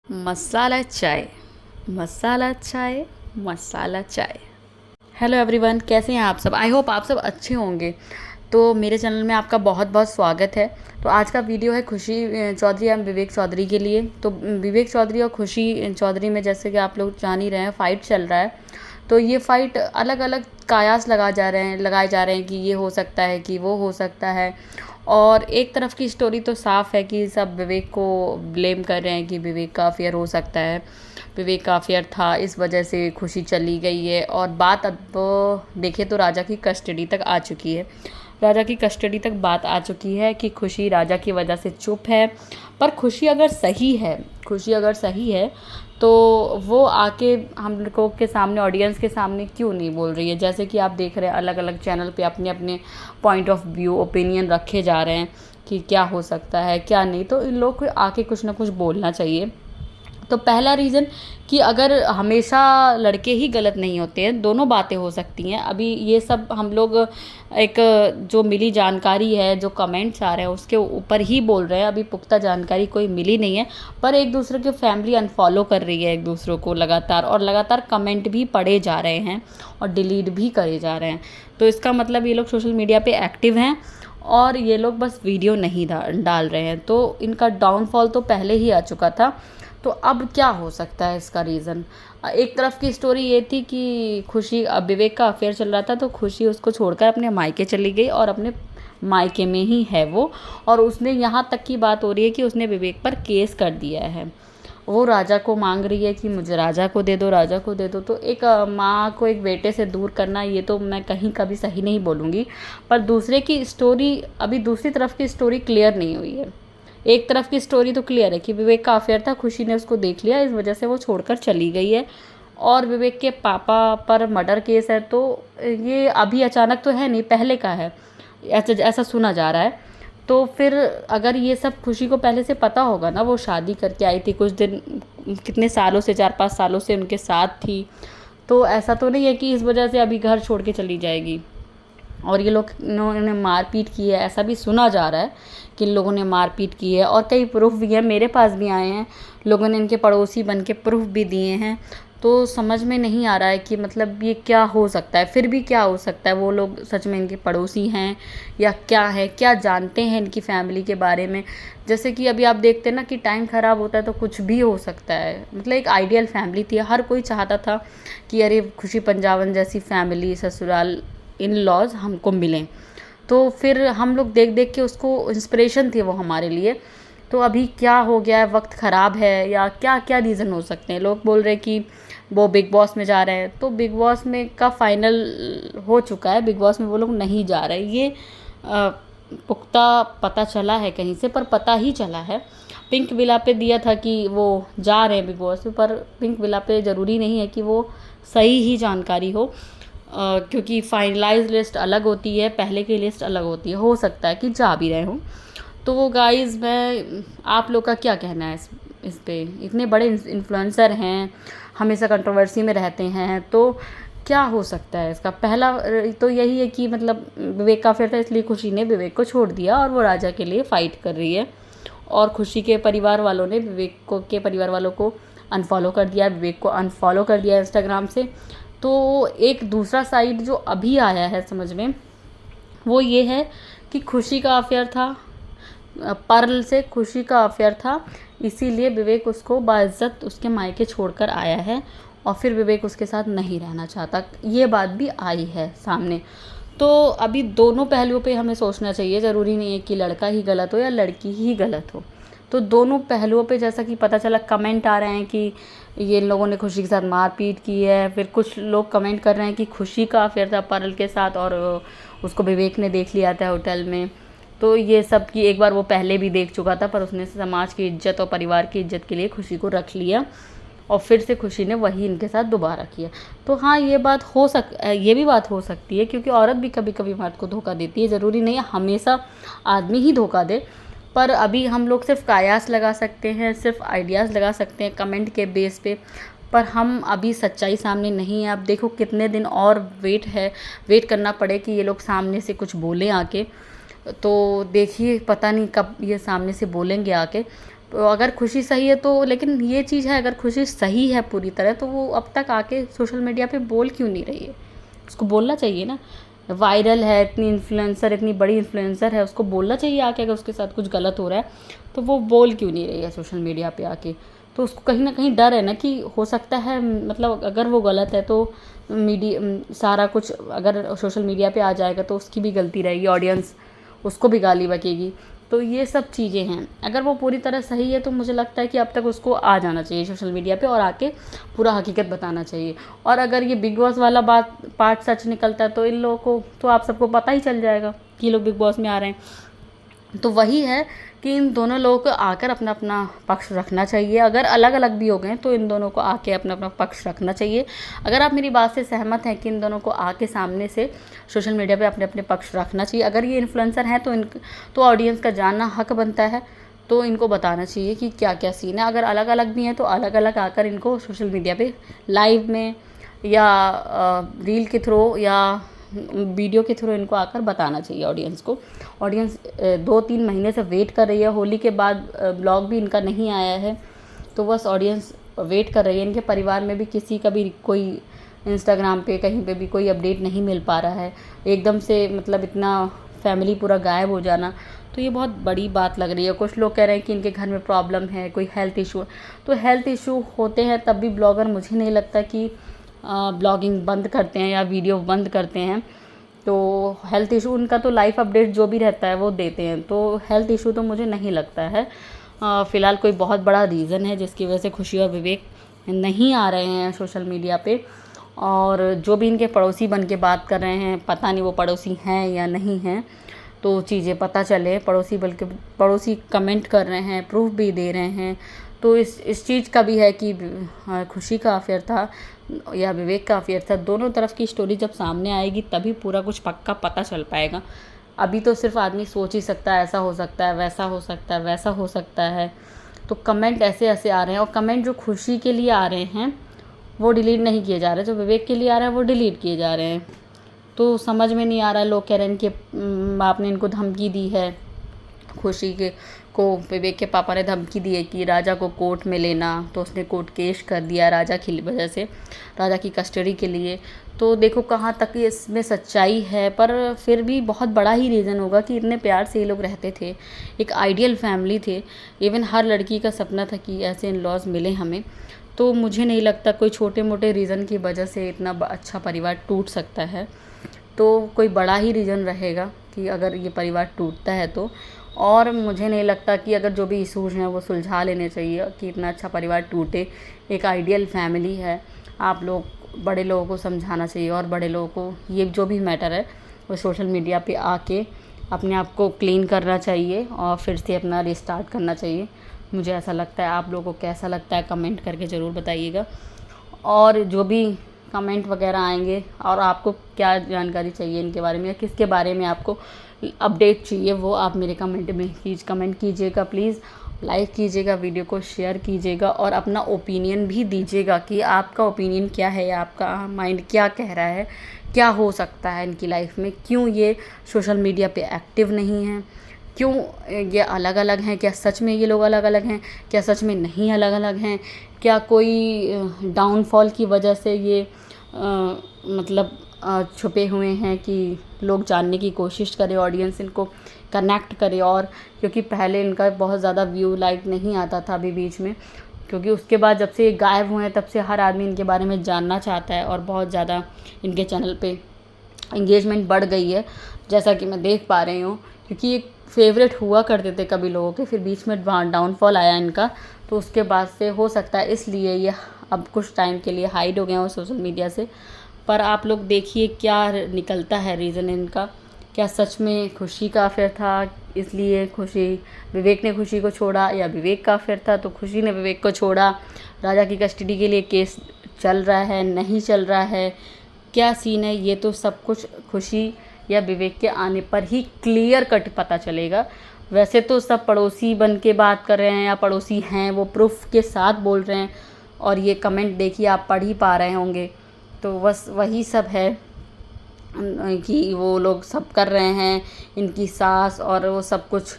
मसाला चाय मसाला चाय मसाला चाय। हेलो एवरीवन, कैसे हैं आप सब। आई होप आप सब अच्छे होंगे। तो मेरे चैनल में आपका बहुत बहुत स्वागत है। तो आज का वीडियो है खुशी चौधरी एवं विवेक चौधरी के लिए। तो विवेक चौधरी और खुशी चौधरी में जैसे कि आप लोग जान ही रहे हैं, फ़ाइट चल रहा है। तो ये फ़ाइट अलग अलग कयास लगाए जा रहे हैं कि ये हो सकता है, कि वो हो सकता है। और एक तरफ की स्टोरी तो साफ़ है कि सब विवेक को ब्लेम कर रहे हैं कि विवेक का अफेयर हो सकता है, विवेक का अफेयर था, इस वजह से खुशी चली गई है। और बात अब देखें तो राजा की कस्टडी तक आ चुकी है। राजा की कस्टडी तक बात आ चुकी है कि खुशी राजा की वजह से चुप है। पर खुशी अगर सही है तो वो आके हम लोगों के सामने, ऑडियंस के सामने क्यों नहीं बोल रही है। जैसे कि आप देख रहे हैं अलग अलग चैनल पे अपने अपने पॉइंट ऑफ व्यू, ओपिनियन रखे जा रहे हैं कि क्या हो सकता है क्या नहीं। तो इन लोग को आके कुछ ना कुछ बोलना चाहिए। तो पहला रीज़न कि अगर हमेशा लड़के ही गलत नहीं होते हैं, दोनों बातें हो सकती हैं। अभी ये सब हम लोग एक जो मिली जानकारी है, जो कमेंट्स आ रहे हैं उसके ऊपर ही बोल रहे हैं। अभी पुख्ता जानकारी कोई मिली नहीं है। पर एक दूसरे की फैमिली अनफॉलो कर रही है एक दूसरे को लगातार, और लगातार कमेंट भी पढ़े जा रहे हैं और डिलीट भी करे जा रहे हैं। तो इसका मतलब ये लोग सोशल मीडिया पे एक्टिव हैं और ये लोग बस वीडियो नहीं डाल रहे हैं। तो इनका डाउनफॉल तो पहले ही आ चुका था। तो अब क्या हो सकता है इसका रीज़न। एक तरफ की स्टोरी ये थी कि खुशी, अब विवेक का अफेयर चल रहा था तो खुशी उसको छोड़कर अपने मायके चली गई और अपने मायके में ही है वो। और उसने, यहाँ तक की बात हो रही है कि उसने विवेक पर केस कर दिया है। वो राजा को मांग रही है कि मुझे राजा को दे दो, राजा को दे दो। तो एक माँ को एक बेटे से दूर करना, ये तो मैं कहीं कभी सही नहीं बोलूँगी। पर दूसरे की स्टोरी, अभी दूसरी तरफ की स्टोरी क्लियर नहीं हुई है। एक तरफ की स्टोरी तो क्लियर है कि विवेक का अफेयर था, खुशी ने उसको देख लिया, इस वजह से वो छोड़कर चली गई है। और विवेक के पापा पर मर्डर केस है। तो ये अभी अचानक तो है नहीं, पहले का है, ऐसा सुना जा रहा है। तो फिर अगर ये सब खुशी को पहले से पता होगा ना, वो शादी करके आई थी कुछ दिन, कितने सालों से, 4-5 सालों से उनके साथ थी। तो ऐसा तो नहीं है कि इस वजह से अभी घर छोड़ के चली जाएगी। और ये लोग, इन्होंने मारपीट की है, ऐसा भी सुना जा रहा है कि इन लोगों ने मारपीट की है। और कई प्रूफ भी हैं, मेरे पास भी आए हैं, लोगों ने इनके पड़ोसी बन के प्रूफ भी दिए हैं। तो समझ में नहीं आ रहा है कि मतलब ये क्या हो सकता है, फिर भी क्या हो सकता है। वो लोग सच में इनके पड़ोसी हैं या क्या है, क्या जानते हैं इनकी फैमिली के बारे में। जैसे कि अभी आप देखते हैं ना कि टाइम ख़राब होता है तो कुछ भी हो सकता है। मतलब एक आइडियल फैमिली थी, हर कोई चाहता था कि अरे खुशी पंजाबन जैसी फैमिली, ससुराल, इन लॉज हमको मिलें। तो फिर हम लोग देख देख के उसको, इंस्पिरेशन थी वो हमारे लिए। तो अभी क्या हो गया है, वक्त ख़राब है या क्या क्या रीज़न हो सकते हैं। लोग बोल रहे हैं कि वो बिग बॉस में जा रहे हैं, तो बिग बॉस में का फाइनल हो चुका है, बिग बॉस में वो लोग नहीं जा रहे। ये पुख्ता पता चला है कहीं से, पर पता ही चला है। पिंक विला पे दिया था कि वो जा रहे हैं बिग बॉस में, पर पिंक विला पे ज़रूरी नहीं है कि वो सही ही जानकारी हो। क्योंकि फाइनलाइज लिस्ट अलग होती है, पहले की लिस्ट अलग होती है। हो सकता है कि जा भी रहे हों। तो वो गाइज़, मैं, आप लोग का क्या कहना है इस पे। इतने बड़े इन्फ्लुएंसर हैं, हमेशा कंट्रोवर्सी में रहते हैं, तो क्या हो सकता है इसका। पहला तो यही है कि मतलब विवेक का अफेयर था, इसलिए खुशी ने विवेक को छोड़ दिया और वो राजा के लिए फ़ाइट कर रही है। और खुशी के परिवार वालों ने विवेक को, के परिवार वालों को अनफॉलो कर दिया, विवेक को अनफॉलो कर दिया इंस्टाग्राम से। तो एक दूसरा साइड जो अभी आया है समझ में, वो ये है कि खुशी का अफेयर था, पर्ल से खुशी का अफेयर था, इसीलिए विवेक उसको बाइज्जत उसके मायके छोड़कर आया है। और फिर विवेक उसके साथ नहीं रहना चाहता, ये बात भी आई है सामने। तो अभी दोनों पहलुओं पे हमें सोचना चाहिए। ज़रूरी नहीं है कि लड़का ही गलत हो या लड़की ही गलत हो। तो दोनों पहलुओं पे, जैसा कि पता चला, कमेंट आ रहे हैं कि ये लोगों ने खुशी के साथ मारपीट की है। फिर कुछ लोग कमेंट कर रहे हैं कि खुशी का अफेयर था पर्ल के साथ और उसको विवेक ने देख लिया था होटल में। तो ये सब कि एक बार वो पहले भी देख चुका था, पर उसने समाज की इज्जत और परिवार की इज्जत के लिए खुशी को रख लिया और फिर से खुशी ने वही इनके साथ दोबारा किया। तो हाँ, ये भी बात हो सकती है, क्योंकि औरत भी कभी कभी मर्द को धोखा देती है। ज़रूरी नहीं है हमेशा आदमी ही धोखा दे। पर अभी हम लोग सिर्फ कयास लगा सकते हैं, सिर्फ आइडियाज़ लगा सकते हैं कमेंट के बेस पे। पर हम अभी सच्चाई सामने नहीं है। अब देखो कितने दिन और वेट करना पड़े कि ये लोग सामने से कुछ बोलें आके। तो देखिए, पता नहीं कब ये सामने से बोलेंगे आके। तो अगर खुशी सही है तो, लेकिन ये चीज़ है, अगर खुशी सही है पूरी तरह तो वो अब तक आके सोशल मीडिया पे बोल क्यों नहीं रही है? उसको बोलना चाहिए ना। वायरल है, इतनी इन्फ्लुएंसर, इतनी बड़ी इन्फ्लुएंसर है, उसको बोलना चाहिए आके अगर उसके साथ कुछ गलत हो रहा है, तो वो बोल क्यों नहीं रही है सोशल मीडिया पे आके? तो उसको कहीं ना कहीं डर है ना कि हो सकता है, मतलब अगर वो गलत है तो सारा कुछ अगर सोशल मीडिया पे आ जाएगा तो उसकी भी गलती रहेगी, ऑडियंस उसको भी गाली बकेगी। तो ये सब चीज़ें हैं। अगर वो पूरी तरह सही है तो मुझे लगता है कि अब तक उसको आ जाना चाहिए सोशल मीडिया पे और आके पूरा हकीकत बताना चाहिए। और अगर ये बिग बॉस वाला पार्ट सच निकलता है तो इन लोगों को तो आप सबको पता ही चल जाएगा कि ये लोग बिग बॉस में आ रहे हैं। तो वही है कि इन दोनों लोगों को आकर अपना अपना पक्ष रखना चाहिए। अगर अलग अलग भी हो गए तो इन दोनों को आके अपना अपना पक्ष रखना चाहिए। अगर आप मेरी बात से सहमत हैं कि इन दोनों को आके सामने से सोशल मीडिया पे अपने अपने पक्ष रखना चाहिए। अगर ये इन्फ्लुएंसर हैं तो ऑडियंस का जानना हक बनता है, तो इनको बताना चाहिए कि क्या क्या सीन है। अगर अलग अलग भी हैं तो अलग अलग आकर इनको सोशल मीडिया पे लाइव में या रील के थ्रू या वीडियो के थ्रू इनको आकर बताना चाहिए ऑडियंस को। ऑडियंस 2-3 महीने से वेट कर रही है, होली के बाद ब्लॉग भी इनका नहीं आया है, तो बस ऑडियंस वेट कर रही है। इनके परिवार में भी किसी का भी कोई इंस्टाग्राम पे कहीं पे भी कोई अपडेट नहीं मिल पा रहा है एकदम से, मतलब इतना फैमिली पूरा गायब हो जाना, तो ये बहुत बड़ी बात लग रही है। कुछ लोग कह रहे हैं कि इनके घर में प्रॉब्लम है, कोई हेल्थ इशू, तो हेल्थ इशू होते हैं तब भी ब्लॉगर मुझे नहीं लगता कि ब्लॉगिंग बंद करते हैं या वीडियो बंद करते हैं। तो हेल्थ इशू उनका तो लाइफ अपडेट जो भी रहता है वो देते हैं, तो हेल्थ इशू तो मुझे नहीं लगता है फ़िलहाल कोई बहुत बड़ा रीज़न है जिसकी वजह से खुशी और विवेक नहीं आ रहे हैं सोशल मीडिया पे। और जो भी इनके पड़ोसी बन के बात कर रहे हैं, पता नहीं वो पड़ोसी हैं या नहीं हैं, तो चीज़ें पता चले। बल्कि पड़ोसी कमेंट कर रहे हैं, प्रूफ भी दे रहे हैं, तो इस चीज़ का भी है कि खुशी का अफेयर था या विवेक का अफेयर था। दोनों तरफ की स्टोरी जब सामने आएगी तभी पूरा कुछ पक्का पता चल पाएगा। अभी तो सिर्फ आदमी सोच ही सकता है, ऐसा हो सकता है, वैसा हो सकता है, वैसा हो सकता है। तो कमेंट ऐसे ऐसे आ रहे हैं, और कमेंट जो खुशी के लिए आ रहे हैं वो डिलीट नहीं किए जा रहे, जो विवेक के लिए आ रहा है वो डिलीट किए जा रहे हैं। तो समझ में नहीं आ रहा है। लोग कह रहे हैं कि आपने इनको धमकी दी है, खुशी के को विवेक के पापा ने धमकी दी है कि राजा को कोर्ट में लेना, तो उसने कोर्ट केस कर दिया राजा की वजह से, राजा की कस्टडी के लिए। तो देखो कहाँ तक इसमें सच्चाई है, पर फिर भी बहुत बड़ा ही रीज़न होगा कि इतने प्यार से ये लोग रहते थे, एक आइडियल फैमिली थे। इवन हर लड़की का सपना था कि ऐसे इन लॉज मिले हमें। तो मुझे नहीं लगता कोई छोटे मोटे रीज़न की वजह से इतना अच्छा परिवार टूट सकता है। तो कोई बड़ा ही रीज़न रहेगा कि अगर ये परिवार टूटता है तो। और मुझे नहीं लगता कि अगर जो भी इशूज़ हैं वो सुलझा लेने चाहिए कि इतना अच्छा परिवार टूटे। एक आइडियल फैमिली है, आप लोग बड़े लोगों को समझाना चाहिए, और बड़े लोगों को ये जो भी मैटर है वो सोशल मीडिया पे आके अपने आप को क्लीन करना चाहिए और फिर से अपना रिस्टार्ट करना चाहिए। मुझे ऐसा लगता है। आप लोगों को कैसा लगता है कमेंट करके ज़रूर बताइएगा। और जो भी कमेंट वगैरह आएंगे और आपको क्या जानकारी चाहिए इनके बारे में या किसके बारे में आपको अपडेट चाहिए, वो आप मेरे कमेंट में कमेंट कीजिएगा। प्लीज़ लाइक कीजिएगा, वीडियो को शेयर कीजिएगा और अपना ओपिनियन भी दीजिएगा कि आपका ओपिनियन क्या है या आपका माइंड क्या कह रहा है, क्या हो सकता है इनकी लाइफ में, क्यों ये सोशल मीडिया पे एक्टिव नहीं हैं, क्यों ये अलग अलग हैं, क्या सच में ये लोग अलग अलग हैं, क्या सच में नहीं अलग अलग हैं, क्या कोई डाउनफॉल की वजह से ये मतलब छुपे हुए हैं कि लोग जानने की कोशिश करें, ऑडियंस इनको कनेक्ट करे। और क्योंकि पहले इनका बहुत ज़्यादा व्यू लाइक नहीं आता था अभी बीच में, क्योंकि उसके बाद जब से ये गायब हुए हैं तब से हर आदमी इनके बारे में जानना चाहता है और बहुत ज़्यादा इनके चैनल पे इंगेजमेंट बढ़ गई है, जैसा कि मैं देख पा रही हूँ। क्योंकि ये फेवरेट हुआ करते थे कभी लोगों के, फिर बीच में डाउनफॉल आया इनका, तो उसके बाद से हो सकता है इसलिए ये अब कुछ टाइम के लिए हाइड हो गए हैं सोशल मीडिया से। पर आप लोग देखिए क्या निकलता है रीज़न इनका। क्या सच में खुशी का अफेयर था इसलिए विवेक ने खुशी को छोड़ा, या विवेक का अफेयर था तो खुशी ने विवेक को छोड़ा? राजा की कस्टडी के लिए केस चल रहा है, नहीं चल रहा है, क्या सीन है? ये तो सब कुछ खुशी या विवेक के आने पर ही क्लियर कट पता चलेगा। वैसे तो सब पड़ोसी बन के बात कर रहे हैं या पड़ोसी हैं, वो प्रूफ के साथ बोल रहे हैं, और ये कमेंट देखिए आप पढ़ ही पा रहे होंगे। तो बस वही सब है कि वो लोग सब कर रहे हैं, इनकी सास और वो सब कुछ।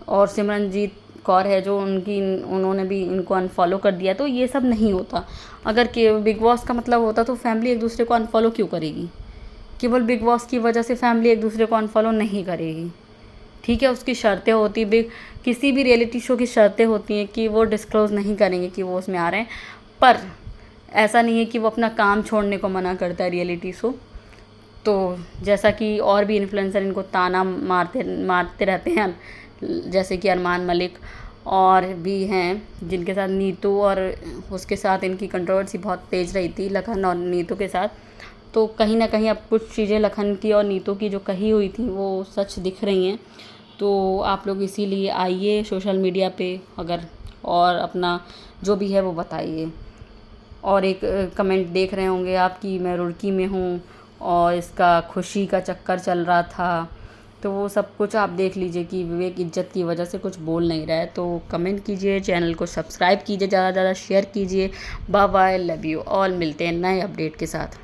और सिमरनजीत कौर है जो उन्होंने भी इनको अनफॉलो कर दिया। तो ये सब नहीं होता। अगर के बिग बॉस का मतलब होता तो फैमिली एक दूसरे को अनफॉलो क्यों करेगी? केवल बिग बॉस की वजह से फैमिली एक दूसरे को अनफॉलो नहीं करेगी। ठीक है, उसकी शर्तें होती बिग किसी भी रियलिटी शो की शर्तें होती हैं कि वो डिस्क्लोज़ नहीं करेंगे कि वो उसमें आ रहे हैं। पर ऐसा नहीं है कि वो अपना काम छोड़ने को मना करता है रियलिटी शो। तो जैसा कि और भी इन्फ्लुएंसर इनको ताना मारते रहते हैं, जैसे कि अरमान मलिक और भी हैं जिनके साथ नीतू, और उसके साथ इनकी कंट्रोवर्सी बहुत तेज़ रही थी लखन और नीतू के साथ। तो कहीं ना कहीं अब कुछ चीज़ें लखन की और नीतू की जो कही हुई थी वो सच दिख रही हैं। तो आप लोग इसीलिए आइए सोशल मीडिया पे अगर, और अपना जो भी है वो बताइए। और एक कमेंट देख रहे होंगे आप कि मैं रुड़की में हूँ और इसका खुशी का चक्कर चल रहा था। तो वो सब कुछ आप देख लीजिए कि विवेक इज्जत की वजह से कुछ बोल नहीं रहा है। तो कमेंट कीजिए, चैनल को सब्सक्राइब कीजिए, ज़्यादा से ज़्यादा शेयर कीजिए। Bye bye, love you all. मिलते हैं नए अपडेट के साथ।